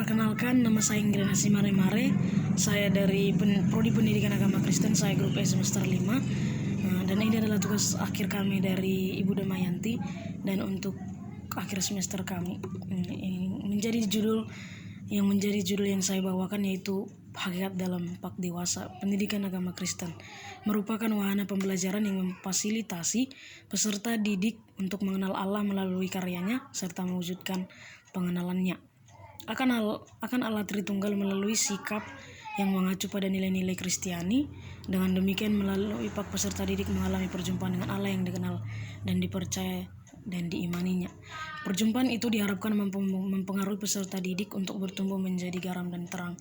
Perkenalkan, nama saya Ingrinasi Mare. Saya dari Prodi Pendidikan Agama Kristen, saya grup E semester 5. Dan ini adalah tugas akhir kami dari Ibu Damayanti. Dan untuk akhir semester kami, menjadi judul yang saya bawakan yaitu Hakikat dalam Pak Dewasa Pendidikan Agama Kristen, merupakan wahana pembelajaran yang memfasilitasi peserta didik untuk mengenal Allah melalui karyanya serta mewujudkan pengenalannya akan Allah Tritunggal melalui sikap yang mengacu pada nilai-nilai Kristiani. Dengan demikian, melalui Pak peserta didik mengalami perjumpaan dengan Allah yang dikenal dan dipercaya dan diimaninya. Perjumpaan itu diharapkan mempengaruhi peserta didik untuk bertumbuh menjadi garam dan terang.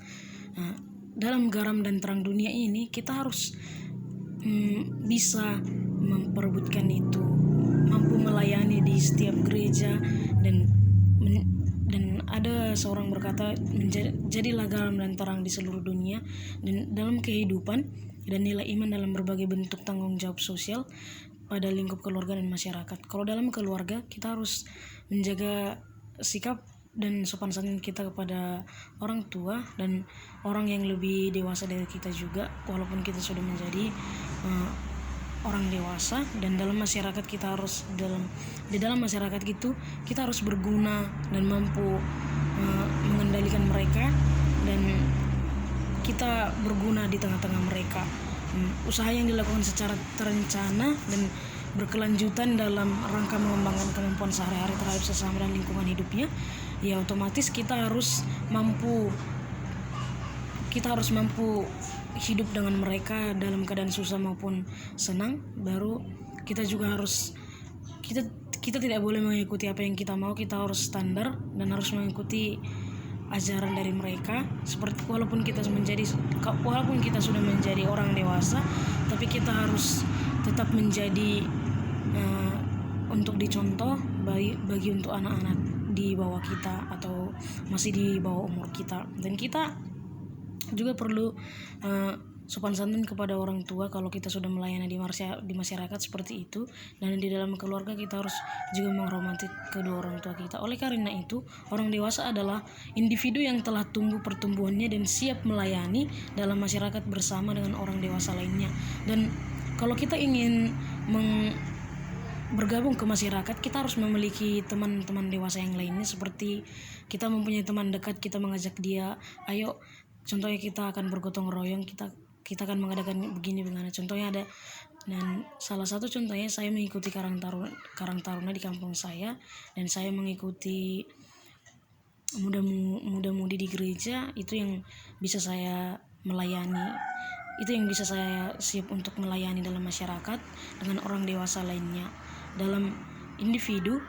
Dalam garam dan terang dunia ini, kita harus bisa memperebutkan itu, mampu melayani di setiap gereja, dan ada seorang berkata, jadilah garam dan terang di seluruh dunia dan dalam kehidupan dan nilai iman dalam berbagai bentuk tanggung jawab sosial pada lingkup keluarga dan masyarakat. Kalau dalam keluarga, kita harus menjaga sikap dan sopan santun kita kepada orang tua dan orang yang lebih dewasa dari kita juga, walaupun kita sudah menjadi orang dewasa. Dan dalam masyarakat kita harus di dalam masyarakat itu kita harus berguna dan mampu mengendalikan mereka, dan kita berguna di tengah-tengah mereka. Usaha yang dilakukan secara terencana dan berkelanjutan dalam rangka mengembangkan kemampuan sehari-hari terhadap sesama dan lingkungan hidupnya, ya otomatis kita harus mampu hidup dengan mereka dalam keadaan susah maupun senang. Baru kita juga harus kita tidak boleh mengikuti apa yang kita mau, kita harus standar dan harus mengikuti ajaran dari mereka. Seperti walaupun kita sudah menjadi orang dewasa, tapi kita harus tetap menjadi untuk dicontoh bagi untuk anak-anak di bawah kita atau masih di bawah umur kita. Dan kita juga perlu sopan santun kepada orang tua kalau kita sudah melayani di masyarakat seperti itu. Dan di dalam keluarga kita harus juga menghormati kedua orang tua kita. Oleh karena itu, orang dewasa adalah individu yang telah tumbuh pertumbuhannya dan siap melayani dalam masyarakat bersama dengan orang dewasa lainnya. Dan kalau kita ingin bergabung ke masyarakat, kita harus memiliki teman-teman dewasa yang lainnya. Seperti kita mempunyai teman dekat, kita mengajak dia, ayo, contohnya kita akan bergotong royong, kita akan mengadakan begini. Contohnya ada, dan salah satu contohnya saya mengikuti Karang Taruna di kampung saya, dan saya mengikuti muda-mudi di gereja. Itu yang bisa saya melayani, itu yang bisa saya siap untuk melayani dalam masyarakat dengan orang dewasa lainnya. Dalam individu,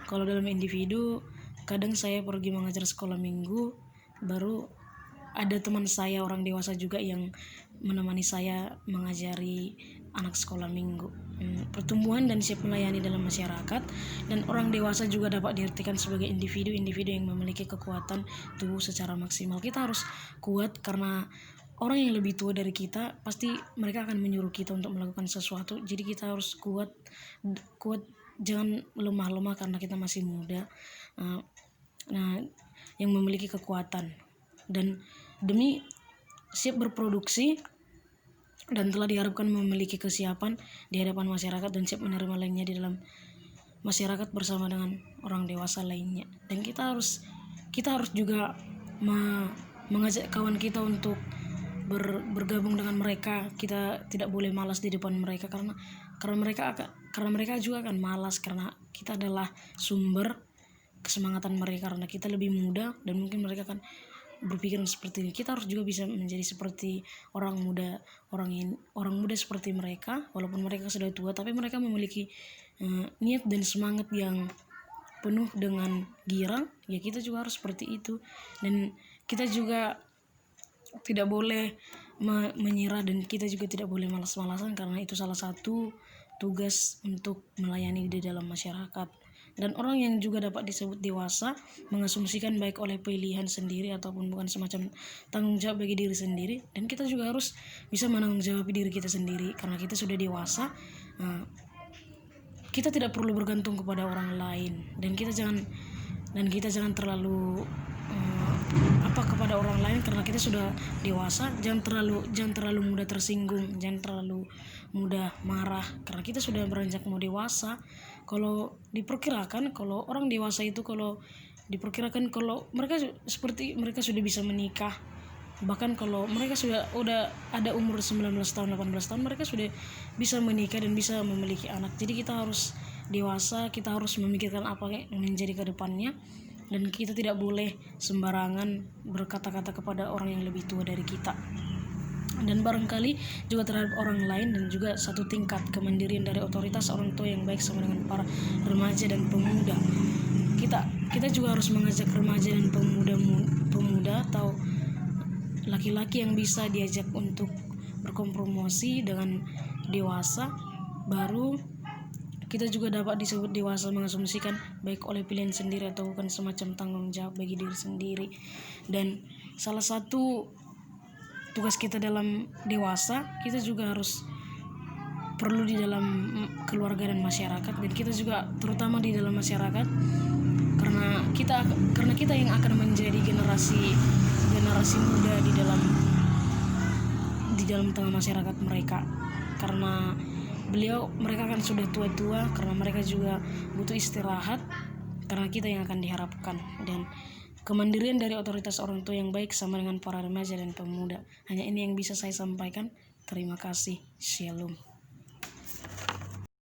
kadang saya pergi mengajar sekolah minggu, baru ada teman saya orang dewasa juga yang menemani saya mengajari anak sekolah minggu. Pertumbuhan dan siap melayani dalam masyarakat. Dan orang dewasa juga dapat diartikan sebagai individu yang memiliki kekuatan tubuh secara maksimal. Kita harus kuat karena orang yang lebih tua dari kita pasti mereka akan menyuruh kita untuk melakukan sesuatu. Jadi kita harus kuat, jangan lemah karena kita masih muda. Yang memiliki kekuatan dan demi siap berproduksi dan telah diharapkan memiliki kesiapan di hadapan masyarakat dan siap menerima lainnya di dalam masyarakat bersama dengan orang dewasa lainnya. Dan kita harus juga mengajak kawan kita untuk bergabung dengan mereka. Kita tidak boleh malas di depan mereka karena mereka juga akan malas, karena kita adalah sumber kesemangatan mereka karena kita lebih muda dan mungkin mereka akan berpikiran seperti ini. Kita harus juga bisa menjadi seperti orang muda seperti mereka, walaupun mereka sudah tua tapi mereka memiliki niat dan semangat yang penuh dengan girang. Ya kita juga harus seperti itu, dan kita juga tidak boleh menyerah, dan kita juga tidak boleh malas-malasan karena itu salah satu tugas untuk melayani di dalam masyarakat. Dan orang yang juga dapat disebut dewasa mengasumsikan baik oleh pilihan sendiri ataupun bukan semacam tanggung jawab bagi diri sendiri. Dan kita juga harus bisa menanggung jawab diri kita sendiri karena kita sudah dewasa. Kita tidak perlu bergantung kepada orang lain, dan kita jangan terlalu kepada orang lain karena kita sudah dewasa. Jangan terlalu mudah tersinggung, jangan terlalu mudah marah karena kita sudah beranjak mau dewasa. Kalau diperkirakan, kalau orang dewasa itu kalau diperkirakan kalau mereka seperti mereka sudah bisa menikah, bahkan kalau mereka udah ada umur 19 tahun 18 tahun mereka sudah bisa menikah dan bisa memiliki anak. Jadi kita harus dewasa, kita harus memikirkan apa yang menjadi ke depannya, dan kita tidak boleh sembarangan berkata-kata kepada orang yang lebih tua dari kita, dan barangkali juga terhadap orang lain, dan juga satu tingkat kemandirian dari otoritas orang tua yang baik sama dengan para remaja dan pemuda. Kita juga harus mengajak remaja dan pemuda atau laki-laki yang bisa diajak untuk berkompromi dengan dewasa, baru kita juga dapat disebut dewasa mengasumsikan baik oleh pilihan sendiri atau bukan semacam tanggung jawab bagi diri sendiri. Dan salah satu tugas kita dalam dewasa, kita juga harus perlu di dalam keluarga dan masyarakat, dan kita juga terutama di dalam masyarakat karena kita yang akan menjadi generasi muda di dalam tengah masyarakat mereka, karena mereka kan sudah tua-tua, karena mereka juga butuh istirahat, karena kita yang akan diharapkan. Dan kemandirian dari otoritas orang tua yang baik sama dengan para remaja dan pemuda. Hanya ini yang bisa saya sampaikan. Terima kasih. Shalom.